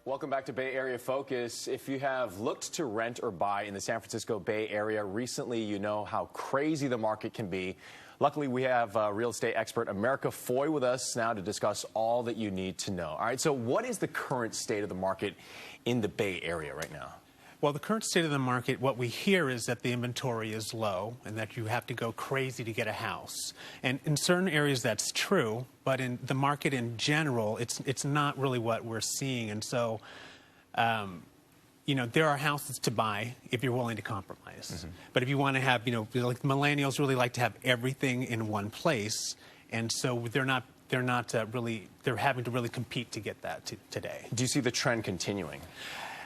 Welcome back to Bay Area Focus. If you have looked to rent or buy in the San Francisco Bay Area recently, you know how crazy the market can be. Luckily, we have real estate expert America Foy with us now to discuss all that you need to know. All right, so what is the current state of the market in the Bay Area right now? Well, the current state of the market, what we hear is that the inventory is low and that you have to go crazy to get a house. And in certain areas that's true, but in the market in general, it's not really what we're seeing. And so, you know, there are houses to buy if you're willing to compromise. Mm-hmm. But if you want to have, you know, like millennials really like to have everything in one place. And so they're having to really compete to get that today. Do you see the trend continuing?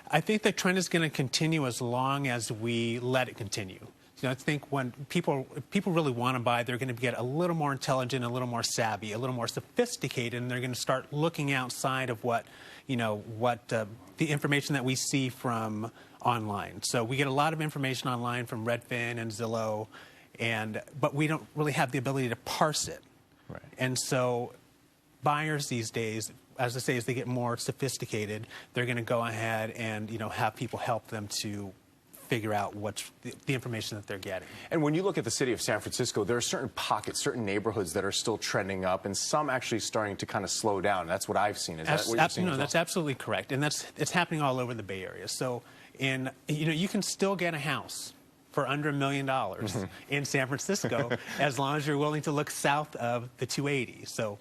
I think the trend is going to continue as long as we let it continue. You know, I think when people really want to buy, they're going to get a little more intelligent, a little more savvy, a little more sophisticated, and they're going to start looking outside of what the information that we see from online. So we get a lot of information online from Redfin and Zillow, but we don't really have the ability to parse it. Right. And so buyers these days, as I say, as they get more sophisticated, they're going to go ahead and, you know, have people help them to figure out what's the information that they're getting. And when you look at the city of San Francisco, there are certain pockets, certain neighborhoods that are still trending up, and some actually starting to kind of slow down. That's what I've seen. Is that what you're seeing? No, that's absolutely correct, and it's happening all over the Bay Area. So, you can still get a house for under $1 million in San Francisco as long as you're willing to look south of the 280. So.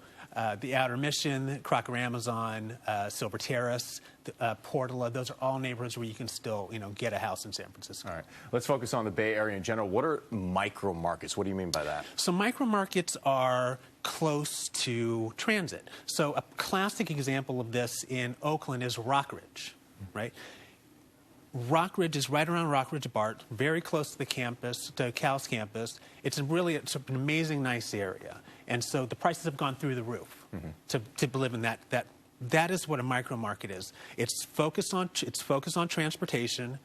The Outer Mission, Crocker Amazon, Silver Terrace, Portola, those are all neighborhoods where you can still, you know, get a house in San Francisco. All right. Let's focus on the Bay Area in general. What are micro markets? What do you mean by that? So micro markets are close to transit. So a classic example of this in Oakland is Rockridge, right? Rockridge is right around Rockridge BART, very close to the campus, to Cal's campus. It's an amazing, nice area. And so the prices have gone through the roof to live in that. That is what a micro market is. It's focused on transportation,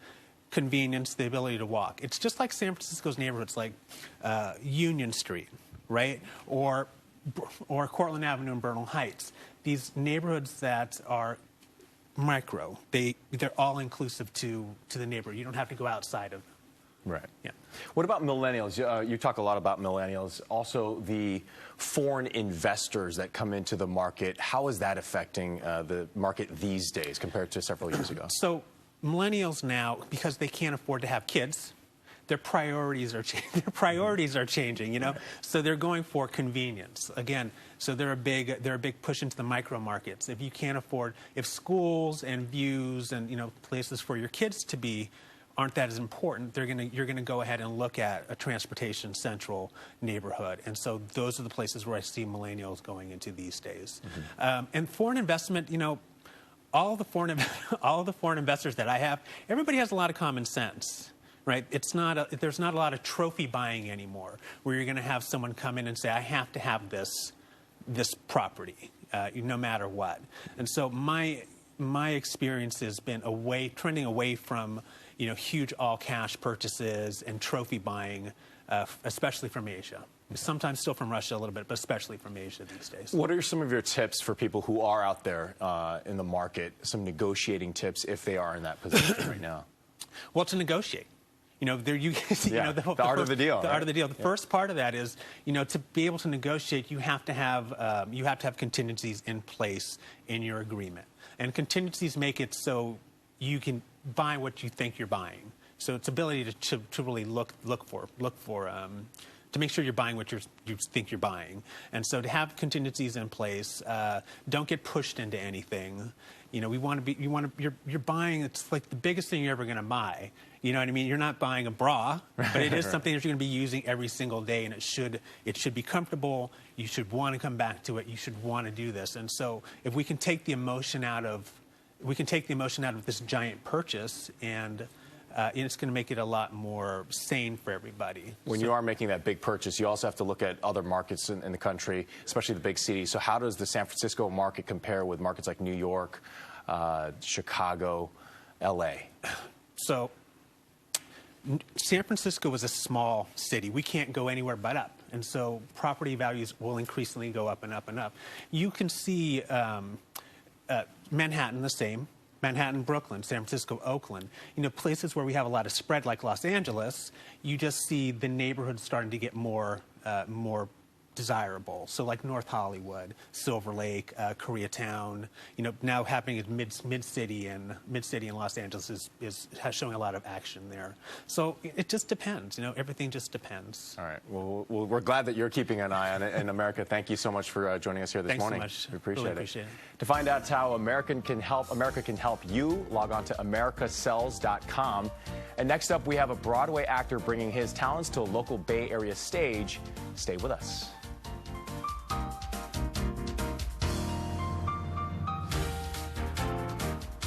convenience, the ability to walk. It's just like San Francisco's neighborhoods, like Union Street, right, or Cortlandt Avenue and Bernal Heights. These neighborhoods that are micro, they're all inclusive to the neighborhood. You don't have to go outside of them. Right. Yeah. What about millennials? You talk a lot about millennials. Also, the foreign investors that come into the market. How is that affecting the market these days compared to several years ago? So millennials now, because they can't afford to have kids, their priorities are changing. You know, so they're going for convenience again. So they're a big push into the micro markets. If you can't afford, if schools and views and, you know, places for your kids to be aren't that as important, you're gonna go ahead and look at a transportation central neighborhood, and so those are the places where I see millennials going into these days. And foreign investment, you know, all the foreign investors that I have, everybody has a lot of common sense. Right? There's not a lot of trophy buying anymore, where you're going to have someone come in and say, I have to have this property, no matter what. And so my experience has been trending away from, you know, huge all-cash purchases and trophy buying, especially from Asia. Sometimes still from Russia a little bit, but especially from Asia these days. What are some of your tips for people who are out there in the market, some negotiating tips if they are in that position right now? Well, to negotiate. You know, the art of the deal. The art of the deal. The first part of that is, you know, to be able to negotiate, you have to have contingencies in place in your agreement, and contingencies make it so you can buy what you think you're buying. So it's ability to really look for to make sure you're buying what you think you're buying, and so to have contingencies in place. Don't get pushed into anything. You know, you're buying. It's like the biggest thing you're ever going to buy. You know what I mean? You're not buying a bra, but it is something that you're going to be using every single day, and it should be comfortable. You should want to come back to it. You should want to do this. And so, if we can take the emotion out of this giant purchase, and it's going to make it a lot more sane for everybody. When you are making that big purchase, you also have to look at other markets in the country, especially the big cities. So how does the San Francisco market compare with markets like New York, Chicago, L.A.? So San Francisco is a small city. We can't go anywhere but up. And so property values will increasingly go up and up and up. You can see Manhattan the same. Manhattan, Brooklyn, San Francisco, Oakland, places where we have a lot of spread like Los Angeles, you just see the neighborhoods starting to get more desirable. So like North Hollywood, Silver Lake, Koreatown, now happening at mid-city and Los Angeles has showing a lot of action there. So it just depends, everything just depends. All right. Well, we're glad that you're keeping an eye on it in America. Thank you so much for joining us here this morning. Thanks so much. We appreciate Really appreciate it. To find out how America can help you, log on to americasells.com. And next up, we have a Broadway actor bringing his talents to a local Bay Area stage. Stay with us.